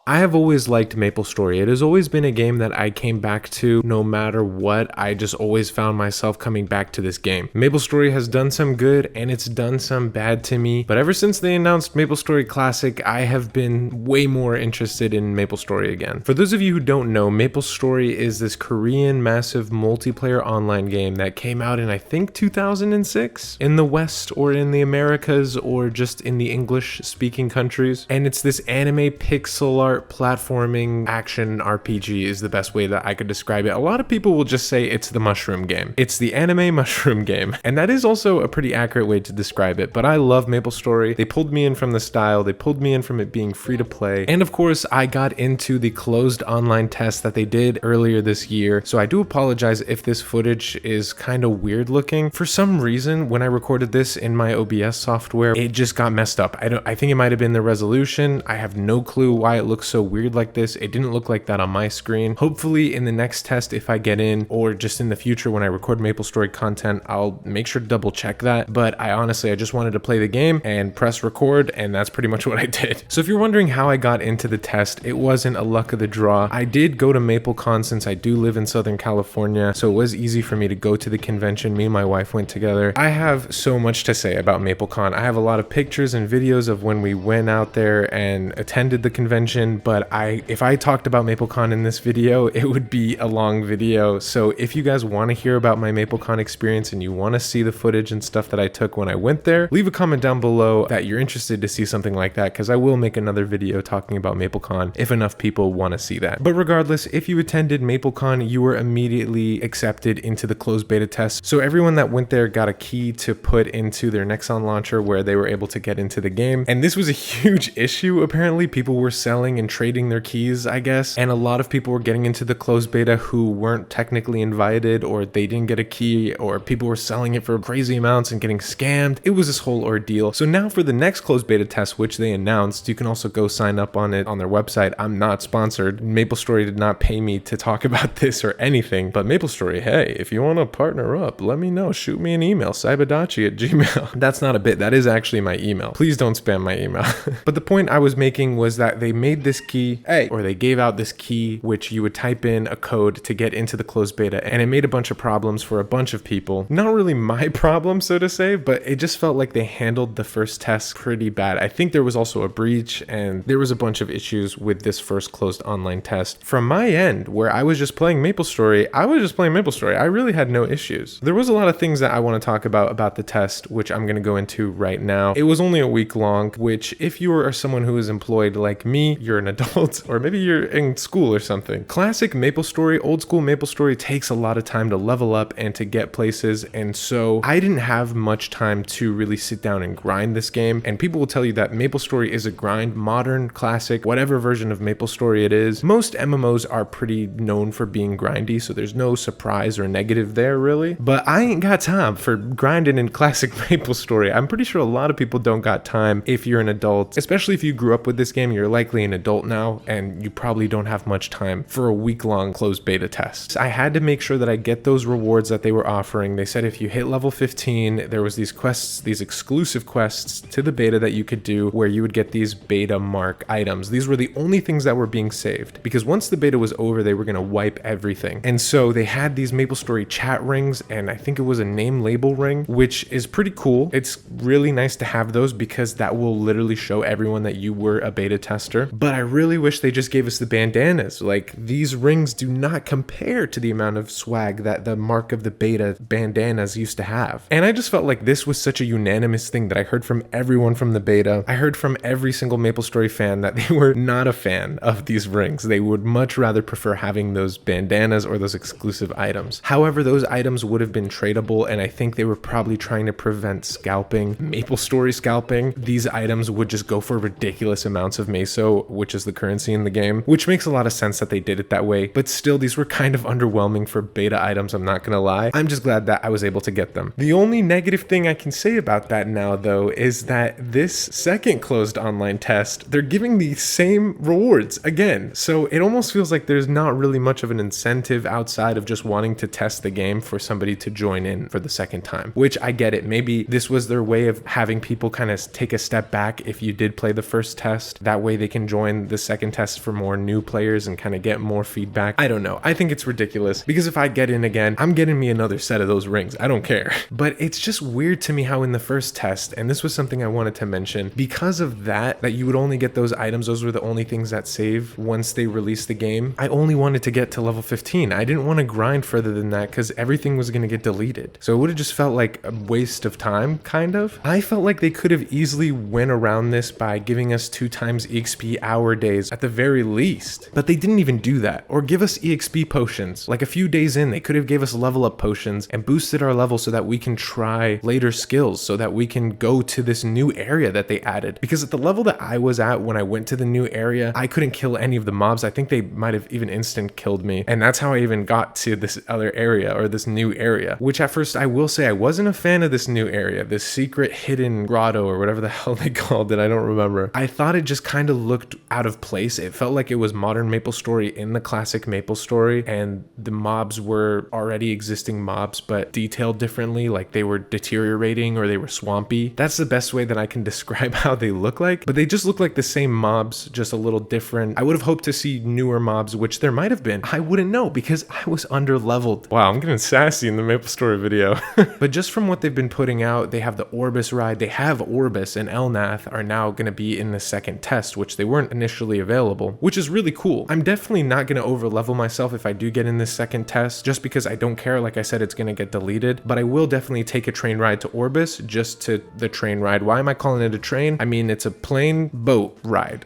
I have always liked MapleStory. It has always been a game that I came back to no matter what. I just always found myself coming back to this game. MapleStory has done some good and it's done some bad to me, but ever since they announced MapleStory Classic, I have been way more interested in MapleStory again. For those of you who don't know, MapleStory is this Korean massive multiplayer online game that came out in I think 2006 in the West or in the Americas or just in the English speaking countries. And it's this anime pixel art platforming action RPG is the best way that I could describe it. A lot of people will just say it's the mushroom game. It's the anime mushroom game. And that is also a pretty accurate way to describe it. But I love MapleStory. They pulled me in from the style. They pulled me in from it being free to play. And of course, I got into the closed online test that they did earlier this year. So I do apologize if this footage is kind of weird looking. For some reason, when I recorded this in my OBS software, it just got messed up. I think it might have been the resolution. I have no clue why it looks so weird like this. It didn't look like that on my screen. Hopefully in the next test, if I get in, or just in the future when I record MapleStory content, I'll make sure to double check that. But I just wanted to play the game and press record, and that's pretty much what I did. So if you're wondering how I got into the test, it wasn't a luck of the draw. I did go to MapleCon since I do live in Southern California, so it was easy for me to go to the convention. Me and my wife went together. I have so much to say about MapleCon. I have a lot of pictures and videos of when we went out there and attended the convention, but if I talked about MapleCon in this video, it would be a long video. So if you guys want to hear about my MapleCon experience and you want to see the footage and stuff that I took when I went there, leave a comment down below that you're interested to see something like that, because I will make another video talking about MapleCon if enough people want to see that. But regardless, if you attended MapleCon, you were immediately accepted into the closed beta test. So everyone that went there got a key to put into their Nexon launcher where they were able to get into the game. And this was a huge issue. Apparently people were selling and trading their keys, I guess, and a lot of people were getting into the closed beta who weren't technically invited, or they didn't get a key, or people were selling it for crazy amounts and getting scammed. It was this whole ordeal. So now for the next closed beta test, which they announced, you can also go sign up on it on their website. I'm not sponsored. MapleStory did not pay me to talk about this or anything, but MapleStory, hey, if you want to partner up, let me know. Shoot me an email, cyberdachi@gmail. That's not a bit. That is actually my email. Please don't spam my email. But the point I was making was that they made this key, or they gave out this key, which you would type in a code to get into the closed beta, and it made a bunch of problems for a bunch of people. Not really my problem, so to say, but it just felt like they handled the first test pretty bad. I think there was also a breach, and there was a bunch of issues with this first closed online test. From my end, where I was just playing MapleStory, I really had no issues. There was a lot of things that I want to talk about the test, which I'm going to go into right now. It was only a week long, which if you are someone who is employed like me, you're an adult, or maybe you're in school or something. Classic MapleStory, old school MapleStory takes a lot of time to level up and to get places, and so I didn't have much time to really sit down and grind this game. And people will tell you that MapleStory is a grind, modern, classic, whatever version of MapleStory it is. Most MMOs are pretty known for being grindy, so there's no surprise or negative there really. But I ain't got time for grinding in classic MapleStory. I'm pretty sure a lot of people don't got time if you're an adult, especially if you grew up with this game. You're likely an adult now, and you probably don't have much time for a week-long closed beta test. I had to make sure that I get those rewards that they were offering. They said if you hit level 15, there was these quests, these exclusive quests to the beta that you could do where you would get these beta mark items. These were the only things that were being saved, because once the beta was over, they were going to wipe everything. And so they had these MapleStory chat rings, and I think it was a name label ring, which is pretty cool. It's really nice to have those because that will literally show everyone that you were a beta tester. But I really wish they just gave us the bandanas. Like, these rings do not compare to the amount of swag that the mark of the beta bandanas used to have. And I just felt like this was such a unanimous thing that I heard from everyone from the beta. I heard from every single MapleStory fan that they were not a fan of these rings. They would much rather prefer having those bandanas or those exclusive items. However, those items would have been tradable, and I think they were probably trying to prevent scalping, MapleStory scalping. These items would just go for ridiculous amounts of meso, which is the currency in the game, which makes a lot of sense that they did it that way. But still, these were kind of underwhelming for beta items, I'm not gonna lie. I'm just glad that I was able to get them. The only negative thing I can say about that now, though, is that this second closed online test, they're giving the same rewards again. So it almost feels like there's not really much of an incentive outside of just wanting to test the game for somebody to join in for the second time, which I get it. Maybe this was their way of having people kind of take a step back if you did play the first test. That way they can join the second test for more new players and kind of get more feedback. I don't know. I think it's ridiculous because if I get in again, I'm getting me another set of those rings. I don't care. But it's just weird to me how in the first test, and this was something I wanted to mention, because of that you would only get those items. Those were the only things that save once they released the game. I only wanted to get to level 15. I didn't want to grind further than that because everything was going to get deleted. So it would have just felt like a waste of time, kind of. I felt like they could have easily went around this by giving us 2 times EXP hour days at the very least. But they didn't even do that, or give us EXP potions. Like a few days in, they could have gave us level up potions and boosted our level so that we can try later skills, so that we can go to this new area that they added. Because at the level that I was at when I went to the new area, I couldn't kill any of the mobs. I think they might have even instant killed me. And that's how I even got to this other area, or this new area, which at first I will say I wasn't a fan of this new area, this secret hidden grotto or whatever the hell they called it. I don't remember. I thought it just kind of looked out of place. It felt like it was modern MapleStory in the classic MapleStory, and the mobs were already existing mobs, but detailed differently, like they were deteriorating or they were swampy. That's the best way that I can describe how they look like, but they just look like the same mobs, just a little different. I would have hoped to see newer mobs, which there might have been. I wouldn't know because I was under leveled. Wow, I'm getting sassy in the MapleStory video. But just from what they've been putting out, they have the Orbis ride. They have Orbis and Elnath are now going to be in the second test, which they weren't initially available, which is really cool. I'm definitely not going to over level myself if I do get in this second test, just because I don't care. Like I said, it's going to get deleted, but I will definitely take a train ride to Orbis, just to the train ride. Why am I calling it a train? I mean, it's a plain boat ride.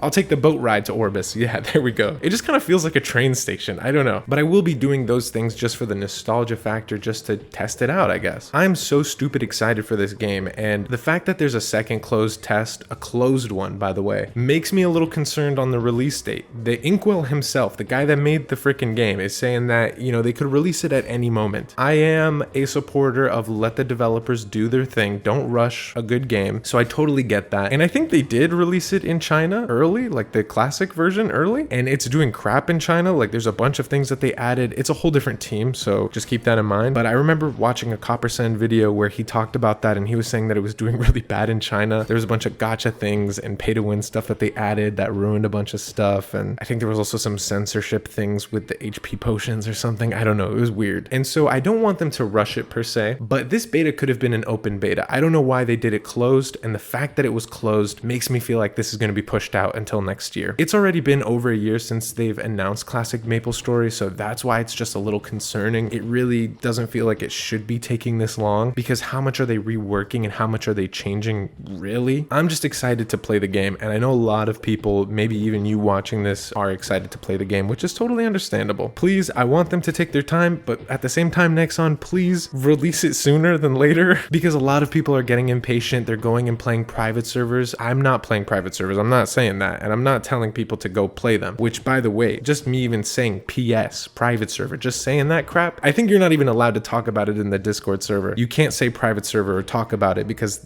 I'll take the boat ride to Orbis. Yeah, there we go. It just kind of feels like a train station. I don't know, but I will be doing those things just for the nostalgia factor, just to test it out, I guess. I'm so stupid excited for this game, and the fact that there's a second closed test, a closed one, by the way, makes me a little concerned on the release date. The Inkwell himself, the guy that made the freaking game, is saying that, you know, they could release it at any moment. I am a supporter of let the developers do their thing. Don't rush a good game. So I totally get that. And I think they did release it in China early, like the classic version early, and it's doing crap in China. Like there's a bunch of things that they added. It's a whole different team, so just keep that in mind. But I remember watching a Coppersend video where he talked about that, and he was saying that it was doing really bad in China. There was a bunch of gacha things and pay to win stuff that they added that ruined a bunch of stuff. And I think there was also some censorship things with the HP potions or something. I don't know. It was weird. And so I don't want them to rush it per se, but this beta could have been an open beta. I don't know why they did it closed, and the fact that it was closed makes me feel like this is going to be pushed out until next year. It's already been over a year since they've announced Classic MapleStory, so that's why it's just a little concerning. It really doesn't feel like it should be taking this long, because how much are they reworking and how much are they changing, really? I'm just excited to play the game, and I know a lot of people, maybe even you watching this, are excited to play the game, which is totally understandable. Please, I want them to take their time, but at the same time, Nexon, please release it sooner than later, because a lot of people are getting impatient. They're going and playing private servers. I'm not playing private servers. I'm not saying that, and I'm not telling people to go play them, which, by the way, just me even saying PS, private server, just saying that crap, I think you're not even allowed to talk about it in the Discord server. You can't say private server or talk about it because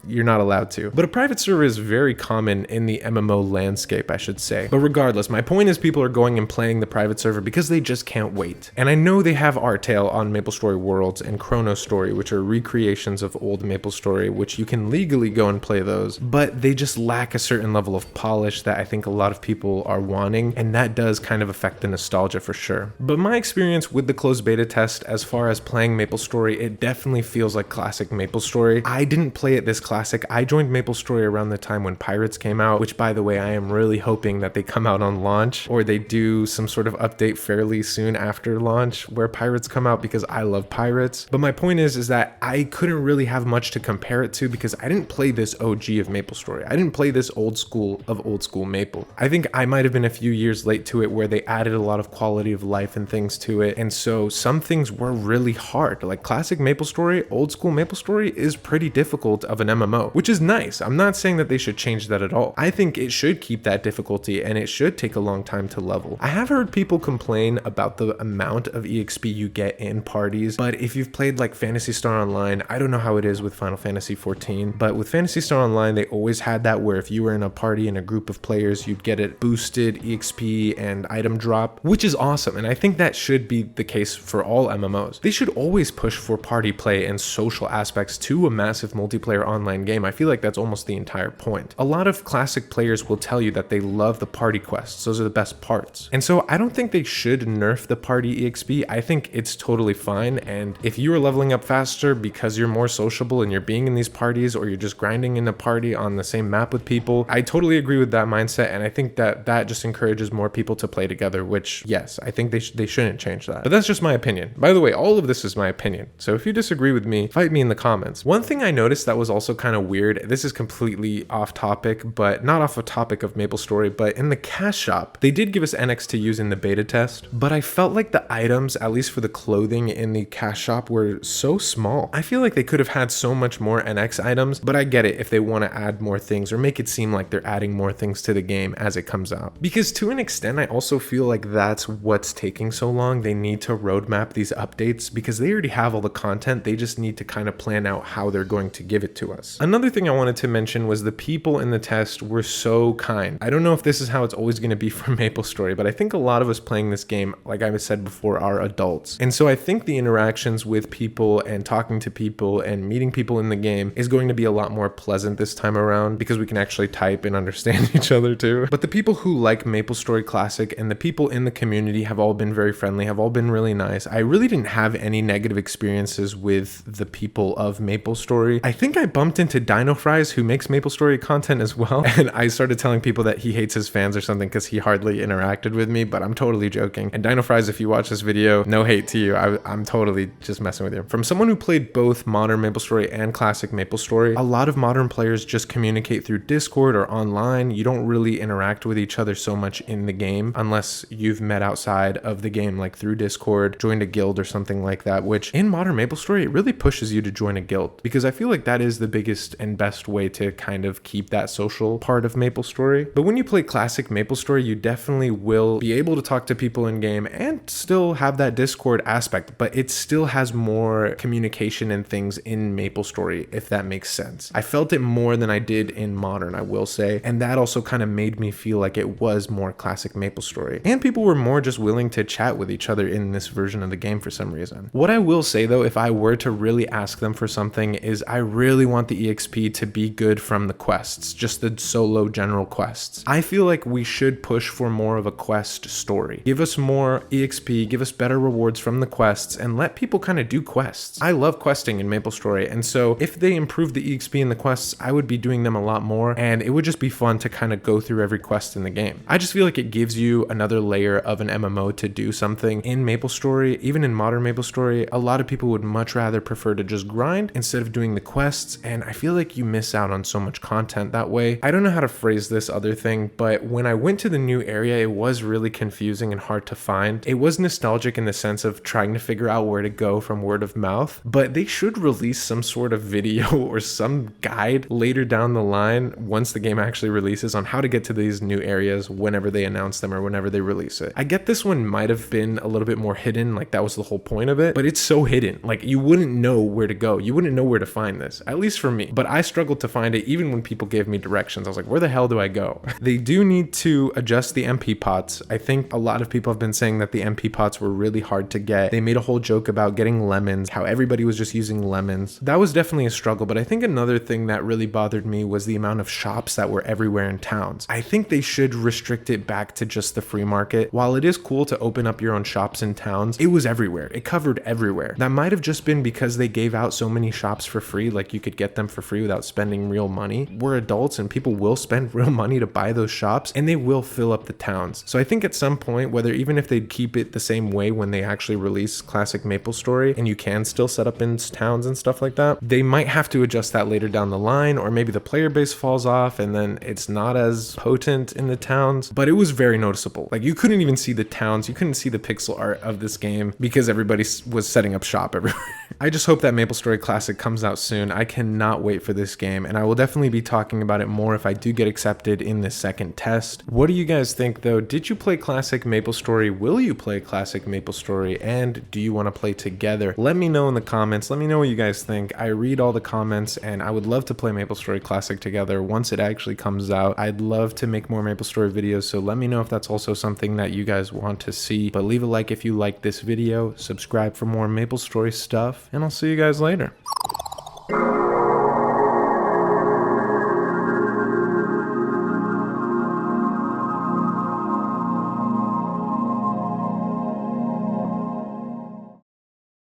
you're not allowed to. But a private server is very common in the MMO landscape, I should say. But regardless, my point is people are going and playing the private server because they just can't wait. And I know they have Artale on MapleStory Worlds and ChronoStory, which are recreations of old MapleStory, which you can legally go and play those, but they just lack a certain level of polish that I think a lot of people are wanting, and that does kind of affect the nostalgia for sure. But my experience with the closed beta test, as far as playing MapleStory, it definitely feels like classic MapleStory. I didn't play it this classic. I joined MapleStory around the time when Pirates came out, which, by the way, I am really hoping that they come out on launch, or they do some sort of update fairly soon after launch where Pirates come out, because I love Pirates. But my point is that I couldn't really have much to compare it to because I didn't play this OG of MapleStory. I didn't play this old school of love old school Maple. I think I might have been a few years late to it where they added a lot of quality of life and things to it, and so some things were really hard. Like classic MapleStory, old school MapleStory is pretty difficult of an MMO, which is nice. I'm not saying that they should change that at all. I think it should keep that difficulty and it should take a long time to level. I have heard people complain about the amount of EXP you get in parties, but if you've played like Phantasy Star Online, I don't know how it is with Final Fantasy 14, but with Phantasy Star Online, they always had that where if you were in a party in a group of players, you'd get it boosted EXP and item drop, which is awesome. And I think that should be the case for all MMOs. They should always push for party play and social aspects to a massive multiplayer online game. I feel like that's almost the entire point. A lot of classic players will tell you that they love the party quests. Those are the best parts. And so I don't think they should nerf the party EXP. I think it's totally fine. And if you are leveling up faster because you're more sociable and you're being in these parties, or you're just grinding in a party on the same map with people, I totally agree with that mindset. And I think that that just encourages more people to play together, which yes, I think they shouldn't change that. But that's just my opinion. By the way, all of this is my opinion. So if you disagree with me, fight me in the comments. One thing I noticed that was also kind of weird, this is completely off topic, but not off a topic of MapleStory, but in the cash shop, they did give us NX to use in the beta test, but I felt like the items, at least for the clothing in the cash shop, were so small. I feel like they could have had so much more NX items, but I get it if they want to add more things or make it seem like they're adding more things to the game as it comes out. Because to an extent, I also feel like that's what's taking so long. They need to roadmap these updates because they already have all the content. They just need to kind of plan out how they're going to give it to us. Another thing I wanted to mention was the people in the test were so kind. I don't know if this is how it's always going to be for MapleStory, but I think a lot of us playing this game, like I said before, are adults. And so I think the interactions with people and talking to people and meeting people in the game is going to be a lot more pleasant this time around because we can actually type and understand each other too. But the people who like MapleStory Classic and the people in the community have all been very friendly, have all been really nice. I really didn't have any negative experiences with the people of MapleStory. I think I bumped into Dino Fries, who makes MapleStory content as well, and I started telling people that he hates his fans or something because he hardly interacted with me, but I'm totally joking. And Dino Fries, if you watch this video, no hate to you. I'm totally just messing with you. From someone who played both modern MapleStory and classic MapleStory, a lot of modern players just communicate through Discord or online. You don't really interact with each other so much in the game unless you've met outside of the game, like through Discord, joined a guild or something like that, which in modern MapleStory, it really pushes you to join a guild because I feel like that is the biggest and best way to kind of keep that social part of MapleStory. But when you play classic MapleStory, you definitely will be able to talk to people in game and still have that Discord aspect, but it still has more communication and things in MapleStory, if that makes sense. I felt it more than I did in modern, I will say, and that also kind of made me feel like it was more classic MapleStory. And people were more just willing to chat with each other in this version of the game for some reason. What I will say though, if I were to really ask them for something, is I really want the EXP to be good from the quests, just the solo general quests. I feel like we should push for more of a quest story. Give us more EXP, give us better rewards from the quests, and let people kind of do quests. I love questing in MapleStory, and so if they improve the EXP in the quests, I would be doing them a lot more, and it would just be fun to kind of go through every quest in the game. I just feel like it gives you another layer of an MMO to do something in MapleStory. Even in modern MapleStory, a lot of people would much rather prefer to just grind instead of doing the quests, and I feel like you miss out on so much content that way. I don't know how to phrase this other thing, but when I went to the new area, it was really confusing and hard to find. It was nostalgic in the sense of trying to figure out where to go from word of mouth, but they should release some sort of video or some guide later down the line once the game actually releases on how to get to these new areas whenever they announce them or whenever they release it. I get this one might have been a little bit more hidden, like that was the whole point of it, but it's so hidden. Like you wouldn't know where to go. You wouldn't know where to find this, at least for me. But I struggled to find it even when people gave me directions. I was like, where the hell do I go? They do need to adjust the MP pots. I think a lot of people have been saying that the MP pots were really hard to get. They made a whole joke about getting lemons, how everybody was just using lemons. That was definitely a struggle, but I think another thing that really bothered me was the amount of shops that were everywhere in towns. I think they should restrict it back to just the free market. While it is cool to open up your own shops in towns, it was everywhere. It covered everywhere. That might have just been because they gave out so many shops for free, like you could get them for free without spending real money. We're adults and people will spend real money to buy those shops and they will fill up the towns. So I think at some point, whether even if they keep it the same way when they actually release classic MapleStory and you can still set up in towns and stuff like that, they might have to adjust that later down the line, or maybe the player base falls off and then it's not as potent in the towns, but it was very noticeable. Like, you couldn't even see the towns, you couldn't see the pixel art of this game because everybody was setting up shop everywhere. I just hope that MapleStory Classic comes out soon. I cannot wait for this game, and I will definitely be talking about it more if I do get accepted in the second test. What do you guys think though? Did you play Classic MapleStory? Will you play Classic MapleStory? And do you want to play together? Let me know in the comments. Let me know what you guys think. I read all the comments, and I would love to play MapleStory Classic together once it actually comes out. I'd love to make more MapleStory videos, so let me know if that's also something that you guys want to see. But leave a like if you like this video, subscribe for more MapleStory stuff, and I'll see you guys later.